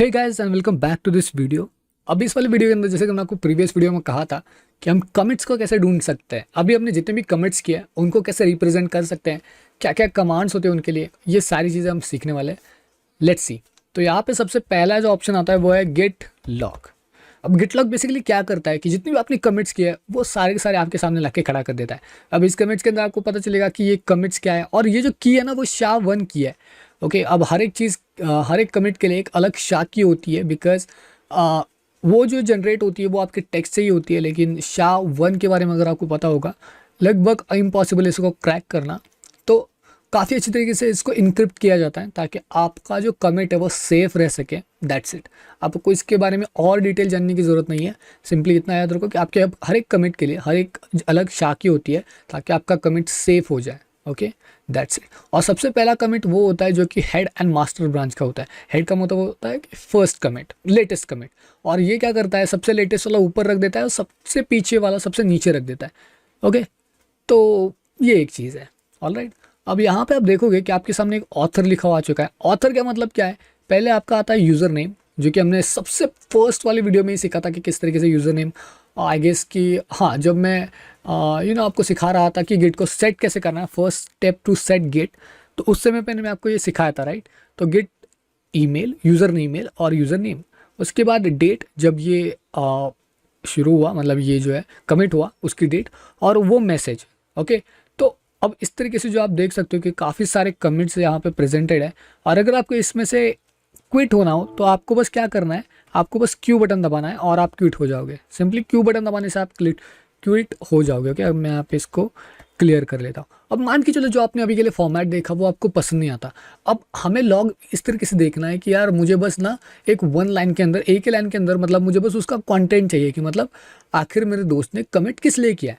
Hey guys and welcome back to this video. अभी इस वाले वीडियो के अंदर जैसे कि मैंने आपको प्रीवियस वीडियो में कहा था कि हम कमिट्स को कैसे ढूंढ सकते हैं। अभी हमने जितने भी कमिट्स किए हैं उनको कैसे रिप्रेजेंट कर सकते हैं, क्या क्या कमांड्स होते हैं उनके लिए, ये सारी चीज़ें हम सीखने वाले हैं। Let's see. तो यहाँ पे सबसे पहला जो ऑप्शन आता है वो है गेट लॉग। अब गिट लॉग बेसिकली क्या करता है कि जितनी भी आपने कमिट्स किए हैं वो सारे के सारे आपके सामने ला के खड़ा कर देता है। अब इस कमिट्स के अंदर आपको पता चलेगा कि ये कमिट्स क्या है, और ये जो की है ना वो SHA-1 की है। ओके, अब हर एक चीज़ हर एक कमिट के लिए एक अलग SHA की होती है, बिकॉज वो जो जनरेट होती है वो आपके टेक्स्ट से ही होती है। लेकिन SHA-1 के बारे में अगर आपको पता होगा, लगभग इम्पॉसिबल इसको क्रैक करना। तो काफ़ी अच्छी तरीके से इसको इनक्रिप्ट किया जाता है ताकि आपका जो कमिट है वो सेफ रह सके। That's it. आपको इसके बारे में और डिटेल जानने की ज़रूरत नहीं है। सिंपली इतना याद रखो कि आपके अब हर एक कमिट के लिए हर एक अलग SHA की होती है ताकि आपका कमिट सेफ हो जाए। Okay, that's it. और सबसे पहला कमिट वो होता है जो कि हेड एंड मास्टर ब्रांच का होता है। हेड का मतलब होता है कि फर्स्ट कमिट, लेटेस्ट कमिट। और ये क्या करता है, सबसे लेटेस्ट वाला ऊपर रख देता है और सबसे पीछे वाला सबसे नीचे रख देता है। ओके, तो ये एक चीज़ है। ऑलराइट, अब यहाँ पे आप देखोगे कि आपके सामने एक ऑथर लिखा हुआ आ चुका है। ऑथर का मतलब क्या है, पहले आपका आता है यूज़र नेम, जो कि हमने सबसे फर्स्ट वाली वीडियो में ही सीखा था कि किस तरीके से यूज़र नेम। आई गेस कि हाँ, जब मैं आपको सिखा रहा था कि गेट को सेट कैसे करना है, first step to set get, तो उस समय पहले मैं आपको ये सिखाया था, राइट। तो गेट ईमेल, यूज़र ईमेल और यूज़र नेम, उसके बाद डेट जब ये शुरू हुआ, मतलब ये जो है कमिट हुआ उसकी डेट, और वो मैसेज। ओके, तो अब इस तरीके से जो आप देख सकते हो कि काफ़ी सारे कमिट्स यहाँ पे प्रेजेंटेड है। और अगर आपको इसमें से क्विट होना हो तो आपको बस क्या करना है, आपको बस क्यू बटन दबाना है और आप क्विट हो जाओगे। सिंपली क्यू बटन दबाने से आप क्विट हो जाओगे। ओके, अब मैं यहाँ पे इसको क्लियर कर लेता हूँ। अब मान के चलो जो आपने अभी के लिए फॉर्मेट देखा वो आपको पसंद नहीं आता। अब हमें लॉग इस तरीके से देखना है कि यार मुझे बस ना एक वन लाइन के अंदर, एक ही लाइन के अंदर, मतलब मुझे बस उसका कंटेंट चाहिए कि मतलब आखिर मेरे दोस्त ने कमिट किस लिए किया है।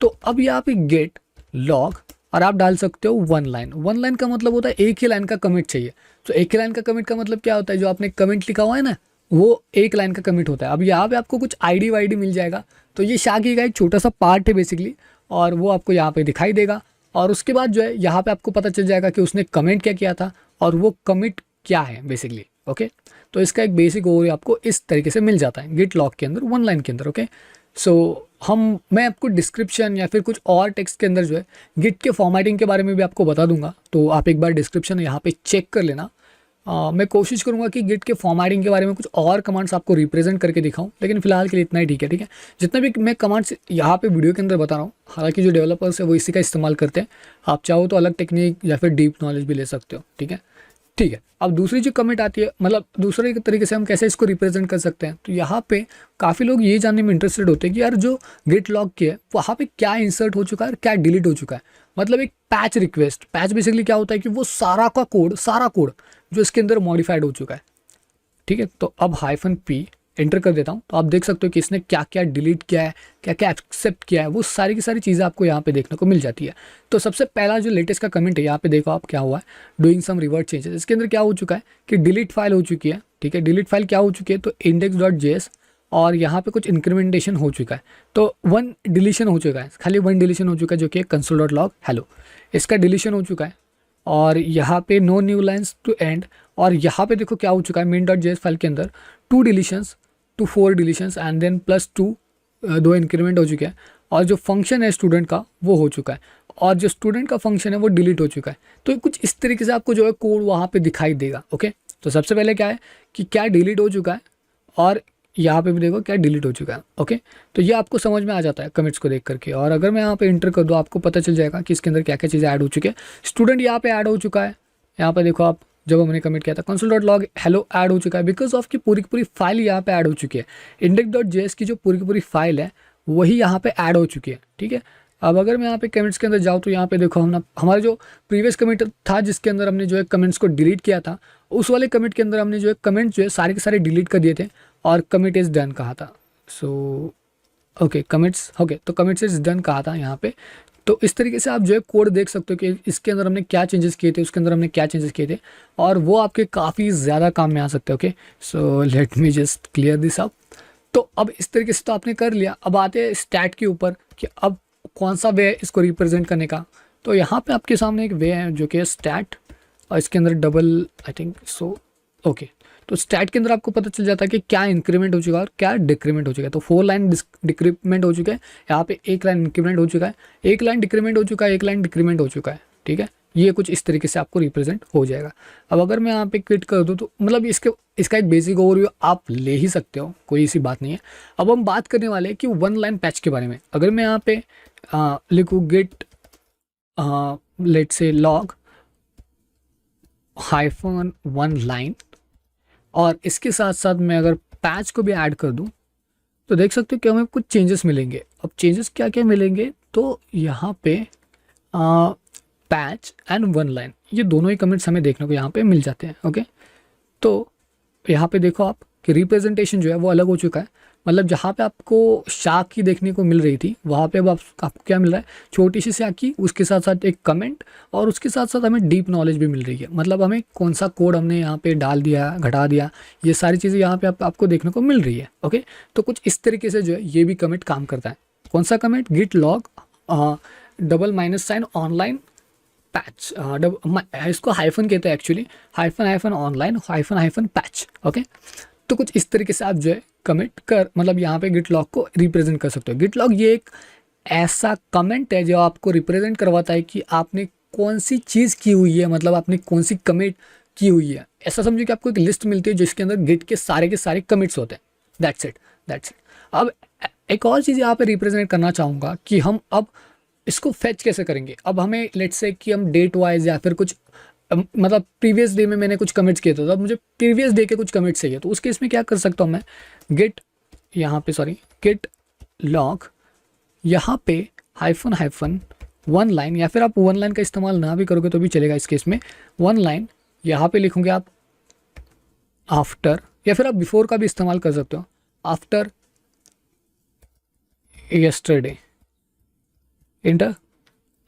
तो अब यहाँ पे गेट लॉग और आप डाल सकते हो वन लाइन। वन लाइन का मतलब होता है एक ही लाइन का कमिट चाहिए। तो एक ही लाइन का कमिट का मतलब क्या होता है, जो आपने कमिट लिखा हुआ है ना वो एक लाइन का कमिट होता है। अब यहाँ पे आपको कुछ आईडी वाईडी मिल जाएगा, तो ये शागी का एक छोटा सा पार्ट है बेसिकली, और वो आपको यहाँ पे दिखाई देगा। और उसके बाद जो है यहाँ पे आपको पता चल जाएगा कि उसने कमेंट क्या किया था और वो कमिट क्या है बेसिकली। ओके, तो इसका एक बेसिक ओवरव्यू आपको इस तरीके से मिल जाता है गिट लॉग के अंदर, वन लाइन के अंदर। ओके, सो मैं आपको डिस्क्रिप्शन या फिर कुछ और टेक्स्ट के अंदर जो है गिट के फॉर्मेटिंग के बारे में भी आपको बता दूंगा, तो आप एक बार डिस्क्रिप्शन यहाँ पे चेक कर लेना। मैं कोशिश करूंगा कि गिट के फॉर्मेटिंग के बारे में कुछ और कमांड्स आपको रिप्रेजेंट करके दिखाऊं, लेकिन फिलहाल के लिए इतना ही ठीक है। ठीक है, जितना भी मैं कमांड्स यहाँ पे वीडियो के अंदर बता रहा हूँ, हालांकि जो डेवलपर्स है वो इसी का इस्तेमाल करते हैं। आप चाहो तो अलग टेक्निक या फिर डीप नॉलेज भी ले सकते हो। ठीक है, ठीक है। अब दूसरी जो कमेंट आती है, मतलब दूसरे तरीके से हम कैसे इसको रिप्रेजेंट कर सकते हैं, तो यहाँ पे काफ़ी लोग ये जानने में इंटरेस्टेड होते हैं कि यार जो गेट लॉग की है वहाँ पे क्या इंसर्ट हो चुका है और क्या डिलीट हो चुका है। मतलब एक पैच रिक्वेस्ट, पैच बेसिकली क्या होता है कि वो सारा कोड जो इसके अंदर मॉडिफाइड हो चुका है। ठीक है, तो अब -p एंटर कर देता हूँ, तो आप देख सकते हो कि इसने क्या क्या डिलीट किया है, क्या क्या एक्सेप्ट किया है, वो सारी की सारी चीज़ें आपको यहाँ पे देखने को मिल जाती है। तो सबसे पहला जो लेटेस्ट का कमेंट है, यहाँ पे देखो आप क्या हुआ है, डूइंग सम रिवर्ट चेंजेस। इसके अंदर क्या हो चुका है कि डिलीट फाइल हो चुकी है। ठीक है, डिलीट फाइल क्या हो चुकी है, तो index.js, और यहाँ पे कुछ इंक्रीमेंटेशन हो चुका है। तो वन डिलीशन हो चुका है, खाली वन डिलीशन हो चुका है जो कि console.log hello, इसका डिलीशन हो चुका है। और यहाँ पे no new lines to end, और यहाँ पे देखो क्या हो चुका है, main.js फाइल के अंदर 2 deletions to 4 deletions and then +2 2 increment हो चुके हैं। और जो फंक्शन है स्टूडेंट का वो हो चुका है, और जो स्टूडेंट का फंक्शन है वो डिलीट हो चुका है। तो कुछ इस तरीके से आपको जो है कोड वहाँ पे दिखाई देगा। ओके, तो सबसे पहले क्या है कि क्या डिलीट हो चुका है, और यहाँ पे भी देखो क्या डिलीट हो चुका है। ओके, तो ये आपको समझ में आ जाता है कमेंट्स को देख करके। और अगर मैं यहाँ पे इंटर कर दूँ, आपको पता चल जाएगा कि इसके अंदर क्या क्या चीज़ें ऐड हो चुकी है। स्टूडेंट यहाँ पे ऐड हो चुका है, यहाँ पे देखो आप, जब हमने कमेंट किया था console.log hello ऐड हो चुका है, बिकॉज ऑफ की पूरी फाइल यहाँ पे ऐड हो चुकी है। index.js की जो पूरी की पूरी फाइल है वही यहाँ पे ऐड हो चुकी है। ठीक है, अब अगर मैं यहाँ पे कमेंट्स के अंदर जाऊँ तो यहाँ पे देखो हमारा जो प्रीवियस कमेंट था जिसके अंदर हमने जो है कमेंट्स को डिलीट किया था, उस वाले कमेंट के अंदर हमने जो है कमेंट जो है सारे के सारे डिलीट कर दिए थे और कमिट इज़ डन कहा था। सो ओके, कमिट्स ओके, तो कमिट्स इज़ डन कहा था यहाँ पे। तो इस तरीके से आप जो है कोड देख सकते हो कि इसके अंदर हमने क्या चेंजेस किए थे, उसके अंदर हमने क्या चेंजेस किए थे, और वो आपके काफ़ी ज़्यादा काम में आ सकते हैं। Okay, so let me just clear this up. तो अब इस तरीके से तो आपने कर लिया। अब आते हैं स्टैट के ऊपर कि अब कौन सा वे है इसको रिप्रेजेंट करने का। तो यहाँ पे आपके सामने एक वे है जो कि स्टैट, और इसके अंदर double I think so. Okay, तो स्टैट के अंदर आपको पता चल जाता है कि क्या इंक्रीमेंट हो चुका है और क्या डिक्रीमेंट हो चुका है। तो 4 लाइन डिक्रीमेंट हो चुके हैं, यहाँ पे 1 लाइन इंक्रीमेंट हो चुका है, 1 लाइन डिक्रीमेंट हो चुका है, 1 लाइन डिक्रीमेंट हो चुका है। ठीक है, ये कुछ इस तरीके से आपको रिप्रेजेंट हो जाएगा। अब अगर मैं यहाँ पे क्विट कर दूँ तो मतलब इसका एक बेसिक ओवरव्यू आप ले ही सकते हो, कोई ऐसी बात नहीं है। अब हम बात करने वाले हैं कि 1 लाइन पैच के बारे में। अगर मैं यहाँ पे लिखूँ get let's say log -1 line और इसके साथ साथ मैं अगर पैच को भी ऐड कर दूं तो देख सकते हो कि हमें कुछ चेंजेस मिलेंगे। अब चेंजेस क्या क्या मिलेंगे, तो यहाँ पे पैच एंड 1 लाइन ये दोनों ही कमेंट्स हमें देखने को यहाँ पे मिल जाते हैं। ओके, तो यहाँ पे देखो आप कि रिप्रेजेंटेशन जो है वो अलग हो चुका है। मतलब जहाँ पे आपको शाख की देखने को मिल रही थी वहाँ पे अब आपको क्या मिल रहा है, छोटी सी शाख की, उसके साथ साथ एक कमेंट और उसके साथ साथ हमें डीप नॉलेज भी मिल रही है। मतलब हमें कौन सा कोड हमने यहाँ पे डाल दिया, घटा दिया, ये सारी चीज़ें यहाँ पे आपको देखने को मिल रही है। ओके, तो कुछ इस तरीके से जो है ये भी कमेंट काम करता है। कौन सा comment, git log $- oneline patch, इसको हाइफन कहते हैं actually, hyphen oneline hyphen patch. Okay, तो कुछ इस तरीके से आप जो है कमेंट कर मतलब यहाँ पे गिट लॉग को रिप्रेजेंट कर सकते हो। गिट लॉग ये एक ऐसा कमेंट है जो आपको रिप्रेजेंट करवाता है कि आपने कौन सी चीज़ की हुई है, मतलब आपने कौन सी कमिट की हुई है। ऐसा समझिए कि आपको एक लिस्ट मिलती है जिसके अंदर गिट के सारे कमिट्स होते हैं। That's it. अब एक और चीज़ यहाँ पे रिप्रेजेंट करना चाहूँगा कि हम अब इसको फेच कैसे करेंगे। अब हमें लेट्स से कि हम डेट वाइज या फिर कुछ मतलब प्रीवियस डे में मैंने कुछ कमिट्स किए थे, तो अब मुझे प्रीवियस डे के कुछ कमिट्स चाहिए। तो उस केस में क्या कर सकता हूँ मैं, गेट लॉग यहाँ पे हाइफन 1 लाइन, या फिर आप 1 लाइन का इस्तेमाल ना भी करोगे तो भी चलेगा इस केस में। 1 लाइन यहाँ पे लिखोगे आप आफ्टर, या फिर आप बिफोर का भी इस्तेमाल कर सकते हो, after yesterday enter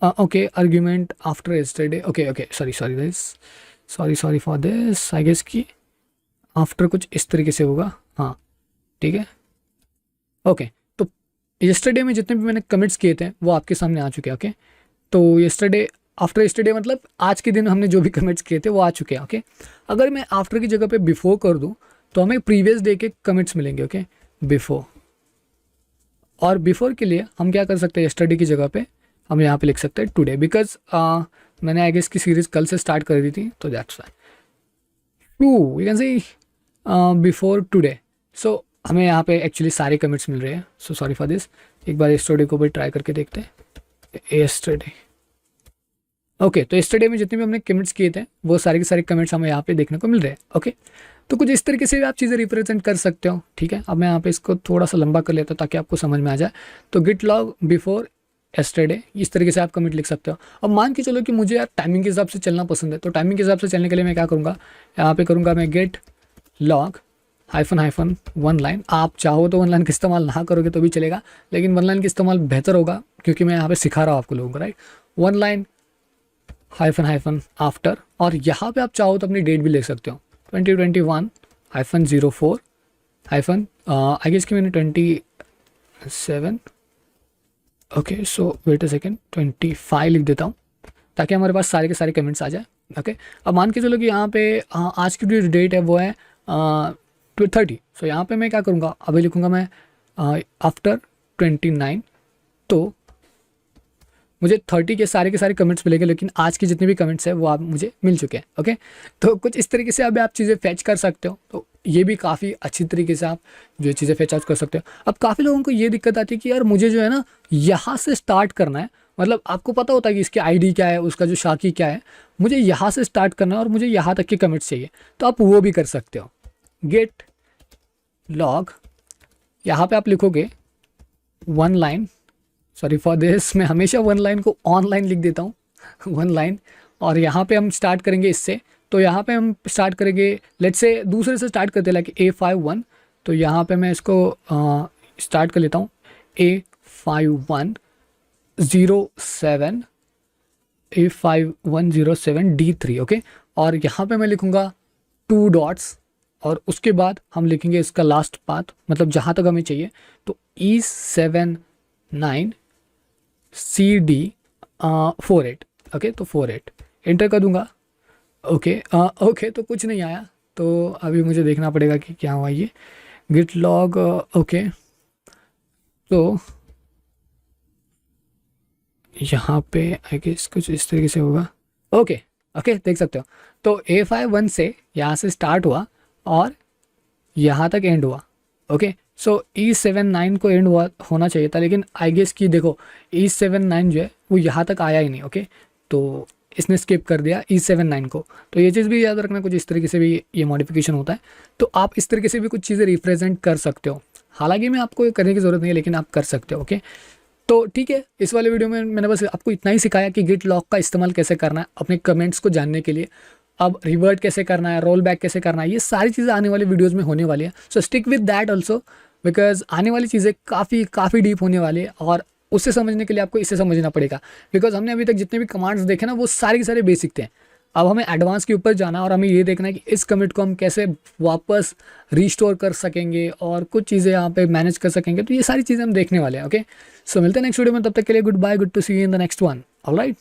okay argument after yesterday okay sorry for this I guess कि आफ्टर कुछ इस तरीके से होगा। हाँ ठीक है, ओके। तो yesterday में जितने भी मैंने कमिट्स किए थे वो आपके सामने आ चुके हैं। ओके, तो yesterday आफ्टर yesterday मतलब आज के दिन हमने जो भी कमिट्स किए थे वो आ चुके हैं। ओके, अगर मैं आफ्टर की जगह पे बिफोर कर दूं तो हमें प्रीवियस डे के कमिट्स मिलेंगे। ओके, बिफोर, और बिफोर के लिए हम क्या कर सकते हैं, yesterday की जगह पे हम यहाँ पे लिख सकते हैं टुडे, बिकॉज मैंने आई गेस की सीरीज़ कल से स्टार्ट कर दी थी, तो that's why to you can see before today. So हमें यहाँ पे एक्चुअली सारे कमिट्स मिल रहे हैं। सो सॉरी फॉर दिस, एक बार yesterday को भी ट्राई करके देखते हैं। yesterday ओके, तो yesterday में जितने भी हमने कमिट्स किए थे वो सारे के सारे कमिट्स हमें यहाँ पे देखने को मिल रहे हैं। ओके, तो कुछ इस तरीके से भी आप चीज़ें रिप्रेजेंट कर सकते हो। ठीक है, अब मैं यहाँ पे इसको थोड़ा सा लंबा कर लेता हूँ ताकि आपको समझ में आ जाए। तो गिट लॉग बिफोर yesterday, इस तरीके से आप कमिट लिख सकते हो। अब मान के चलो कि मुझे यार टाइमिंग के हिसाब से चलना पसंद है, तो टाइमिंग के हिसाब से चलने के लिए मैं क्या करूँगा, यहाँ पे करूँगा मैं गेट लॉग हाइफन 1 लाइन। आप चाहो तो 1 लाइन का इस्तेमाल ना करोगे तो भी चलेगा, लेकिन 1 लाइन का इस्तेमाल बेहतर होगा क्योंकि मैं यहाँ पे सिखा रहा हूँ आपको लोगों को, राइट। 1 लाइन हाइफन आफ्टर, और यहाँ पे आप चाहो तो अपनी डेट भी लिख सकते हो, 2021-04 आई गेस कि मैंने 27, okay so wait a second, 25 लिख देता हूँ ताकि हमारे पास सारे के सारे कमेंट्स आ जाए। ओके, अब मान के चलो कि यहाँ पे आज की जो डेट है वो है 30। सो यहाँ पे मैं क्या करूँगा, अभी लिखूँगा मैं आफ्टर 29, तो मुझे 30 के सारे कमेंट्स मिलेंगे, लेकिन आज के जितने भी कमेंट्स हैं वो आप मुझे मिल चुके हैं। ओके, तो कुछ इस तरीके से अभी आप चीज़ें फैच कर सकते हो। तो ये भी काफ़ी अच्छी तरीके से आप जो चीज़ें फैच आउट कर सकते हो। अब काफ़ी लोगों को ये दिक्कत आती है कि यार मुझे जो है ना यहाँ से स्टार्ट करना है, मतलब आपको पता होता है कि इसकी आईडी क्या है, उसका जो शाखी क्या है, मुझे यहाँ से स्टार्ट करना है और मुझे यहाँ तक के कमेंट्स चाहिए, तो आप वो भी कर सकते हो। गेट लॉग यहाँ पे आप लिखोगे 1 लाइन, सॉरी फॉर दिस, मैं हमेशा 1 लाइन को ऑनलाइन लिख देता हूँ 1 लाइन, और यहाँ पे हम स्टार्ट करेंगे इससे। तो यहाँ पे हम स्टार्ट करेंगे लेट्स से दूसरे से स्टार्ट करते हैं, लाइक A51। तो यहाँ पे मैं इसको स्टार्ट कर लेता हूँ A5107 D3। ओके, और यहाँ पे मैं लिखूँगा 2 डॉट्स, और उसके बाद हम लिखेंगे इसका लास्ट पाथ, मतलब जहाँ तक हमें चाहिए, तो E79 CD 48। ओके, तो 48 एंटर कर दूंगा। ओके, तो कुछ नहीं आया, तो अभी मुझे देखना पड़ेगा कि क्या हुआ ये गिट लॉग। ओके, तो यहाँ पे आई गेस कुछ इस तरीके से होगा। ओके ओके, देख सकते हो। तो A51 से यहाँ से स्टार्ट हुआ और यहाँ तक एंड हुआ। ओके, सो E79 को एंड हुआ होना चाहिए था, लेकिन आई गेस कि देखो E79 जो है वो यहाँ तक आया ही नहीं। ओके, तो इसने स्किप कर दिया E79 को। तो ये चीज़ भी याद रखना, कुछ इस तरीके से भी ये मॉडिफिकेशन होता है। तो आप इस तरीके से भी कुछ चीज़ें रिप्रेजेंट कर सकते हो। हालांकि मैं आपको ये करने की ज़रूरत नहीं है, लेकिन आप कर सकते हो। ओके, तो ठीक है, इस वाले वीडियो में मैंने बस आपको इतना ही सिखाया कि गिट लॉक का इस्तेमाल कैसे करना है अपने कमेंट्स को जानने के लिए। अब रिवर्ट कैसे करना है, रोल बैक कैसे करना है, ये सारी चीज़ें आने वाली वीडियोस में होने वाली है। सो stick with that also, because आने वाली चीज़ें काफ़ी डीप होने वाली है, और उससे समझने के लिए आपको इसे समझना पड़ेगा। बिकॉज हमने अभी तक जितने भी कमांड्स देखे ना, वो सारे के सारे बेसिक थे। अब हमें एडवांस के ऊपर जाना और हमें ये देखना है कि इस कमिट को हम कैसे वापस रिस्टोर कर सकेंगे और कुछ चीज़ें यहाँ पे मैनेज कर सकेंगे। तो ये सारी चीज़ें हम देखने वाले हैं। ओके, सो मिलते हैं नेक्स्ट वीडियो में, तब तक के लिए goodbye, good to see you in the next one. Alright.